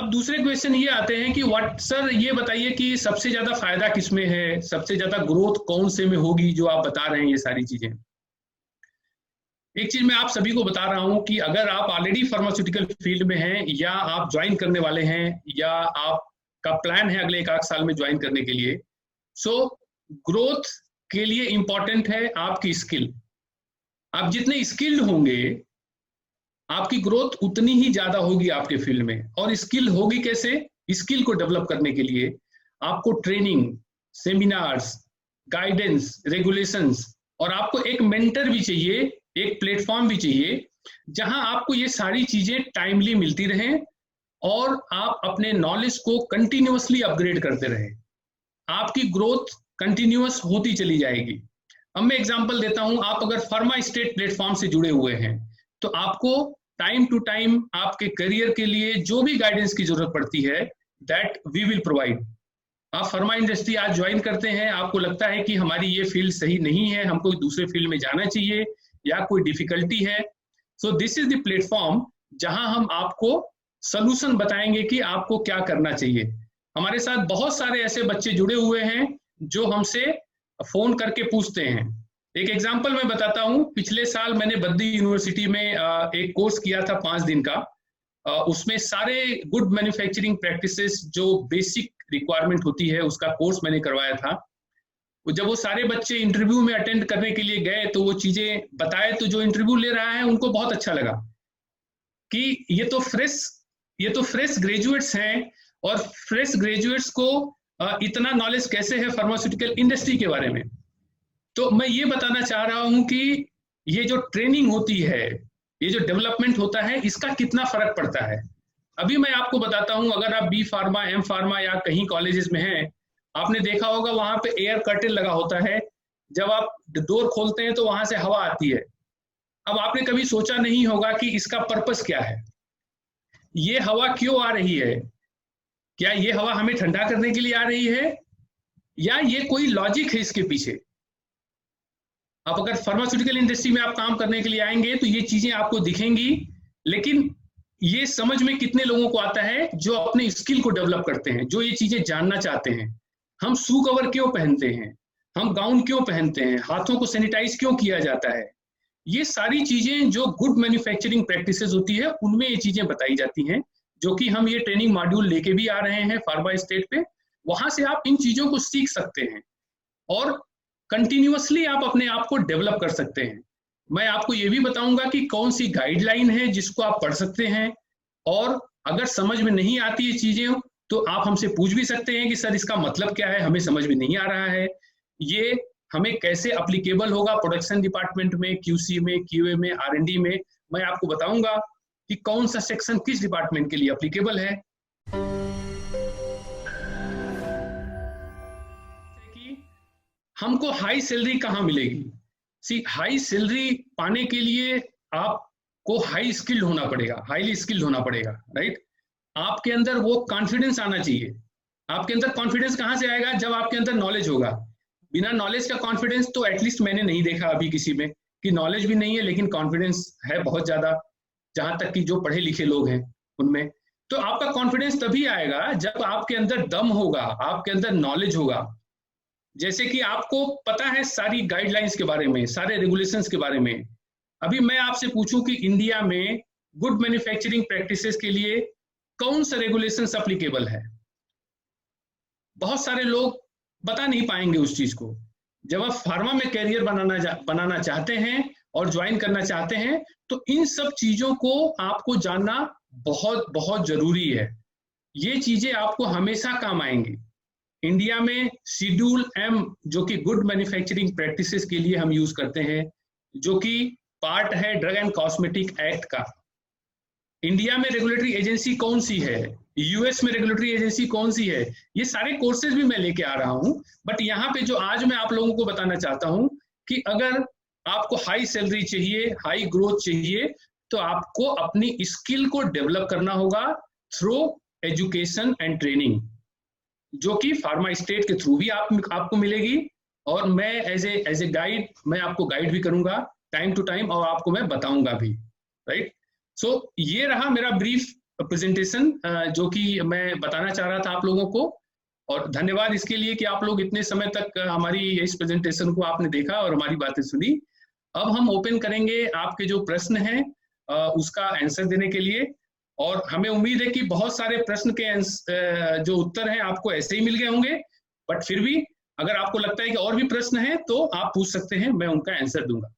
अब दूसरे क्वेश्चन ये आते हैं कि व्हाट सर, ये बताइए कि सबसे ज्यादा फायदा किसमें है, सबसे ज्यादा ग्रोथ कौन से में होगी, जो आप बता रहे हैं ये सारी चीजें। एक चीज मैं आप सभी को बता रहा हूं कि अगर आप ऑलरेडी फार्मास्यूटिकल फील्ड में हैं, या आप ज्वाइन करने वाले हैं, या आपका प्लान है अगले 1 साल में ज्वाइन करने के लिए, सो ग्रोथ के लिए इंपॉर्टेंट है आपकी स्किल। आप जितने स्किल्ड होंगे, आपकी ग्रोथ उतनी ही ज्यादा होगी आपके फील्ड में। और स्किल होगी कैसे? स्किल को डेवलप करने के लिए आपको ट्रेनिंग, सेमिनार्स, गाइडेंस, रेगुलेशंस, और आपको एक मेंटर भी चाहिए, एक प्लेटफॉर्म भी चाहिए जहां आपको ये सारी चीजें टाइमली मिलती रहें और आप अपने नॉलेज को कंटिन्यूअसली अपग्रेड करते रहें। आपकी ग्रोथ कंटिन्यूअस होती चली जाएगी। अब मैं एग्जांपल देता हूं, आप अगर फार्मा स्टेट प्लेटफॉर्म से जुड़े हुए हैं तो आपको टाइम टू टाइम आपके करियर के लिए जो भी गाइडेंस की जरूरत पड़ती है, दैट वी विल प्रोवाइड। आप फार्मा इंडस्ट्री आज ज्वाइन करते हैं, आपको लगता है कि हमारी ये फील्ड सही नहीं है, हमको दूसरे फील्ड में जाना चाहिए, या कोई डिफिकल्टी है, so this is the platform जहां हम आपको सलूशन बताएंगे कि आपको क्या करना चाहिए। हमारे साथ बहुत सारे ऐसे बच्चे जुड़े हुए हैं जो हमसे फोन करके पूछते हैं। एक एग्जांपल मैं बताता हूं, पिछले साल मैंने बद्दी यूनिवर्सिटी में एक कोर्स किया था 5 दिन का। उसमें सारे गुड मैन्युफैक्चरिंग प्रैक्टिसेस जो बेसिक रिक्वायरमेंट होती है उसका कोर्स मैंने करवाया था। जब वो सारे बच्चे इंटरव्यू में अटेंड करने के लिए गए तो वो चीजें बताए, तो जो इंटरव्यू ले रहा है उनको बहुत अच्छा लगा कि ये तो फ्रेश ग्रेजुएट्स हैं, और फ्रेश ग्रेजुएट्स को इतना नॉलेज कैसे है फार्मास्यूटिकल इंडस्ट्री के बारे में। तो मैं ये बताना चाह रहा हूं कि ये जो ट्रेनिंग होती है, ये जो डेवलपमेंट होता है, इसका कितना फर्क पड़ता है। अभी मैं आपको बताता हूं, अगर आप बी फार्मा, एम फार्मा या कहीं कॉलेजेस में हैं, आपने देखा होगा वहां पे एयर कर्टेन लगा होता है। जब आप डोर खोलते हैं तो वहां से हवा आती है। अब आपने कभी सोचा नहीं होगा कि इसका पर्पस क्या है, ये हवा क्यों आ रही है। क्या ये हवा हमें ठंडा करने के लिए आ रही है, या ये कोई लॉजिक है इसके पीछे। आप अगर फार्मास्यूटिकल इंडस्ट्री में आप काम करने के लिए आएंगे तो ये चीजें आपको दिखेंगी, लेकिन ये समझ में कितने लोगों को आता है जो अपने स्किल को डेवलप करते हैं, जो ये चीजें जानना चाहते हैं। हम शू कवर क्यों पहनते हैं, हम गाउन क्यों पहनते हैं, हाथों को सैनिटाइज क्यों किया जाता है, ये सारी चीजें जो गुड मैन्युफैक्चरिंग प्रैक्टिसेस होती है उनमें ये चीजें बताई जाती हैं, जो कि हम ये ट्रेनिंग मॉड्यूल लेके भी आ रहे हैं फार्मा स्टेट पे। वहां से आप इन चीजों को सीख सकते हैं और कंटिन्यूअसली आप अपने आप को डेवलप कर सकते हैं। मैं आपको ये भी बताऊंगा कि कौन सी गाइडलाइन है जिसको आप पढ़ सकते हैं, और अगर समझ में नहीं आती ये चीजें तो आप हमसे पूछ भी सकते हैं कि सर इसका मतलब क्या है, हमें समझ में नहीं आ रहा है, ये हमें कैसे अप्लीकेबल होगा प्रोडक्शन डिपार्टमेंट में, क्यूसी में, क्यूए में, आरएनडी में। मैं आपको बताऊंगा कि कौन सा सेक्शन किस डिपार्टमेंट के लिए अप्लीकेबल है। हमको हाई सैलरी कहाँ मिलेगी? सी, हाई सैलरी पाने के लिए आपको हाई स्किल्ड होना पड़ेगा, हाईली स्किल्ड होना पड़ेगा, राइट। आपके अंदर वो कॉन्फिडेंस आना चाहिए। आपके अंदर कॉन्फिडेंस कहाँ से आएगा? जब आपके अंदर नॉलेज होगा। बिना नॉलेज का कॉन्फिडेंस तो एटलीस्ट मैंने नहीं देखा अभी किसी में, कि नॉलेज भी नहीं है लेकिन कॉन्फिडेंस है बहुत ज्यादा, जहां तक कि जो पढ़े लिखे लोग हैं उनमें। तो आपका कॉन्फिडेंस तभी आएगा जब आपके अंदर दम होगा, आपके अंदर नॉलेज होगा। जैसे कि आपको पता है सारी गाइडलाइंस के बारे में, सारे रेगुलेशंस के बारे में। अभी मैं आपसे पूछूं कि इंडिया में गुड मैन्युफैक्चरिंग प्रैक्टिसेस के लिए कौन सा रेगुलेशंस एप्लीकेबल है? बहुत सारे लोग बता नहीं पाएंगे उस चीज को। जब आप फार्मा में कैरियर बनाना चाहते हैं और ज्वाइन करना चाहते हैं तो इन सब चीजों को आपको जानना बहुत बहुत जरूरी है। ये चीजें आपको हमेशा काम आएंगी। इंडिया में शेड्यूल एम, जो कि गुड मैन्युफैक्चरिंग प्रैक्टिसेस के लिए हम यूज करते हैं, जो कि पार्ट है ड्रग एंड कॉस्मेटिक एक्ट का। इंडिया में रेगुलेटरी एजेंसी कौन सी है, यूएस में रेगुलेटरी एजेंसी कौन सी है, ये सारे कोर्सेज भी मैं लेके आ रहा हूं। बट यहाँ पे जो आज मैं आप लोगों को बताना चाहता हूं कि अगर आपको हाई सैलरी चाहिए, हाई ग्रोथ चाहिए, तो आपको अपनी स्किल को डेवलप करना होगा थ्रू एजुकेशन एंड ट्रेनिंग, जो कि फार्मा स्टेट के थ्रू भी आपको मिलेगी। और मैं एज ए गाइड, मैं आपको गाइड भी करूंगा टाइम टू टाइम, और आपको मैं बताऊंगा भी, राइट। सो ये रहा मेरा ब्रीफ प्रेजेंटेशन जो कि मैं बताना चाह रहा था आप लोगों को। और धन्यवाद इसके लिए कि आप लोग इतने समय तक हमारी इस प्रेजेंटेशन को आपने देखा और हमारी बातें सुनी। अब हम ओपन करेंगे आपके जो प्रश्न हैं उसका आंसर देने के लिए। और हमें उम्मीद है कि बहुत सारे प्रश्न के जो उत्तर हैं आपको ऐसे ही मिल गए होंगे, बट फिर भी अगर आपको लगता है कि और भी प्रश्न हैं तो आप पूछ सकते हैं, मैं उनका आंसर दूंगा।